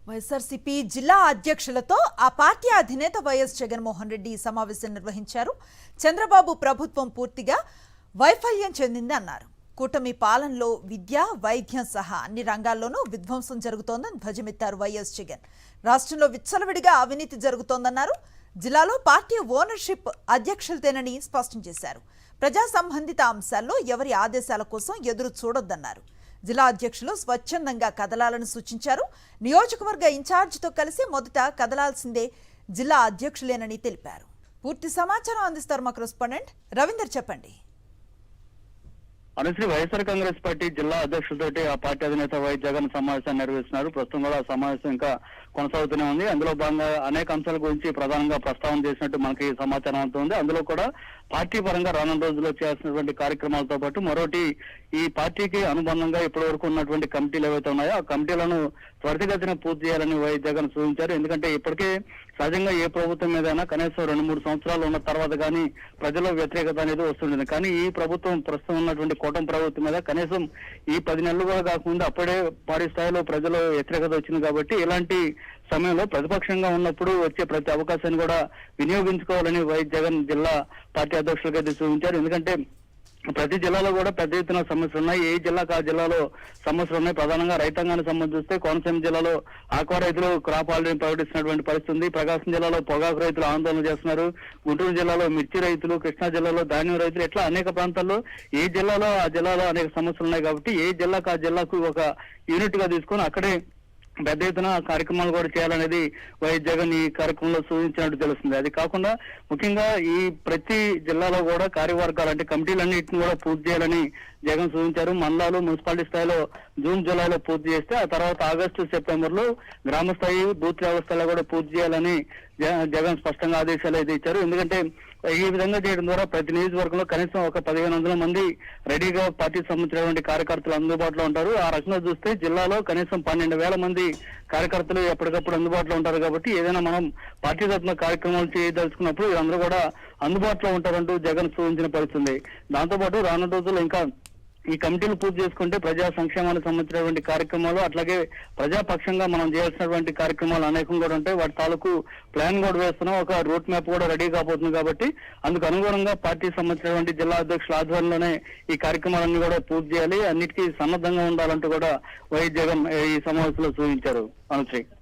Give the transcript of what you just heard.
వైఎస్ఆర్సీపీ జిల్లా అధ్యక్షులతో ఆ పార్టీ అధినేత వైఎస్ జగన్మోహన్ రెడ్డి సమావేశం నిర్వహించారు. చంద్రబాబు ప్రభుత్వం పూర్తిగా వైఫల్యం చెందింది అన్నారు. కూటమి పాలనలో విద్య, వైద్యం సహా అన్ని రంగాల్లోనూ విధ్వంసం జరుగుతోందని ధ్వజమెత్తారు వైఎస్ జగన్. రాష్ట్రంలో విచ్చలవిడిగా అవినీతి జరుగుతోందన్నారు. జిల్లాలో పార్టీ ఓనర్షిప్ అధ్యక్షులతేనని స్పష్టం చేశారు. ప్రజా సంబంధిత అంశాల్లో ఎవరి ఆదేశాల కోసం ఎదురు చూడొద్దన్నారు. జిల్లా అధ్యక్షులు స్వచ్ఛందంగా కదలాలని సూచించారు. నియోజకవర్గ ఇన్ఛార్జితో కలిసి మొదట కదలాల్సిందే జిల్లా అధ్యక్షులేనని తెలిపారు. పూర్తి సమాచారం అందిస్తారు మా కరెస్పాండెంట్ రవీందర్. చెప్పండి. అనుశ్రీ, వైఎస్ఆర్ కాంగ్రెస్ పార్టీ జిల్లా అధ్యక్షులతోటి ఆ పార్టీ అధినేత వైఎస్ జగన్ సమావేశాన్ని నిర్వహిస్తున్నారు. ప్రస్తుతం కూడా సమావేశం ఇంకా కొనసాగుతూనే ఉంది. అందులో భాగంగా అనేక అంశాల గురించి ప్రధానంగా ప్రస్తావన చేసినట్టు మనకి సమాచారం అవుతుంది. అందులో కూడా పార్టీ పరంగా రానున్న రోజుల్లో చేయాల్సినటువంటి కార్యక్రమాలతో పాటు మరోటి ఈ పార్టీకి అనుబంధంగా ఇప్పటి వరకు ఉన్నటువంటి కమిటీలు ఏవైతే ఉన్నాయో ఆ కమిటీలను త్వరితగతిన పూర్తి చేయాలని వైఎస్ జగన్ సూచించారు. ఎందుకంటే ఇప్పటికే సహజంగా ఏ ప్రభుత్వం మీదైనా కనీసం 2-3 సంవత్సరాలు ఉన్న తర్వాత కానీ ప్రజల వ్యతిరేకత అనేది వస్తుంటుంది. కానీ ఈ ప్రభుత్వం ప్రస్తుతం ఉన్నటువంటి కూటమి ప్రభుత్వం మీద కనీసం ఈ 10 నెలలు కూడా కాకుండా అప్పుడే భారీ స్థాయిలో ప్రజల వ్యతిరేకత వచ్చింది. కాబట్టి ఇలాంటి సమయంలో ప్రతిపక్షంగా ఉన్నప్పుడు వచ్చే ప్రతి అవకాశాన్ని కూడా వినియోగించుకోవాలని వైఎస్ జగన్ జిల్లా పార్టీ అధ్యక్షులకు అయితే సూచించారు. ఎందుకంటే ప్రతి జిల్లాలో కూడా పెద్ద ఎత్తున సమస్యలు ఉన్నాయి. ఏ జిల్లాకు ఆ జిల్లాలో సమస్యలు ఉన్నాయి. ప్రధానంగా రైతాంగానికి సంబంధిస్తే కోనసీమ జిల్లాలో ఆక్వా రైతులు క్రాప్ హాలిడే ప్రకటిస్తున్నటువంటి పరిస్థితి ఉంది. ప్రకాశం జిల్లాలో పొగాకు రైతులు ఆందోళన చేస్తున్నారు. గుంటూరు జిల్లాలో మిర్చి రైతులు, కృష్ణా జిల్లాలో ధాన్యం రైతులు, ఇట్లా అనేక ప్రాంతాల్లో ఏ జిల్లాలో ఆ జిల్లాలో అనేక సమస్యలు ఉన్నాయి. కాబట్టి ఏ జిల్లాకు ఆ జిల్లాకు ఒక యూనిట్ గా తీసుకొని అక్కడే పెద్ద ఎత్తున కార్యక్రమాలు కూడా చేయాలనేది వైఎస్ జగన్ ఈ కార్యక్రమంలో సూచించినట్టు తెలుస్తుంది. అది కాకుండా ముఖ్యంగా ఈ ప్రతి జిల్లాలో కూడా కార్యవర్గాలు అంటే కమిటీలన్నింటిని కూడా పూర్తి చేయాలని జగన్ సూచించారు. మండలాలు, మున్సిపాలిటీ స్థాయిలో జూన్, జూలైలో పూర్తి చేస్తే ఆ తర్వాత ఆగస్టు, సెప్టెంబర్ లో గ్రామ స్థాయి, బూత్ వ్యవస్థలో కూడా పూర్తి చేయాలని జగన్ స్పష్టంగా ఆదేశాలు అయితే ఇచ్చారు. ఎందుకంటే ఈ విధంగా చేయడం ద్వారా ప్రతి నియోజకవర్గంలో కనీసం ఒక 1500 మంది రెడీగా పార్టీకి సంబంధించినటువంటి కార్యకర్తలు అందుబాటులో ఉంటారు. ఆ రకంగా చూస్తే జిల్లాలో కనీసం 12,000 మంది కార్యకర్తలు ఎప్పటికప్పుడు అందుబాటులో ఉంటారు. కాబట్టి ఏదైనా మనం పార్టీ తరఫున కార్యక్రమాలు చేయదలుచుకున్నప్పుడు వీరందరూ కూడా అందుబాటులో ఉంటారంటూ జగన్ సూచించిన పరిస్థితుంది. దాంతోపాటు రానున్న రోజుల్లో ఇంకా ఈ కమిటీలు పూర్తి చేసుకుంటే ప్రజా సంక్షేమానికి సంబంధించినటువంటి కార్యక్రమాలు, అట్లాగే ప్రజాపక్షంగా మనం చేయాల్సినటువంటి కార్యక్రమాలు అనేకం కూడా ఉంటాయి. వాటి తాలూకు ప్లాన్ కూడా వేస్తున్నాం. ఒక రూట్ మ్యాప్ కూడా రెడీ కాబోతుంది. కాబట్టి అందుకు అనుగుణంగా పార్టీకి సంబంధించినటువంటి జిల్లా అధ్యక్షుల ఆధ్వర్యంలోనే ఈ కార్యక్రమాలన్నీ కూడా పూర్తి చేయాలి, అన్నిటికీ సన్నద్ధంగా ఉండాలంటూ కూడా వైఎస్ జగన్ ఈ సమావేశంలో సూచించారు. అనుశ్రీ.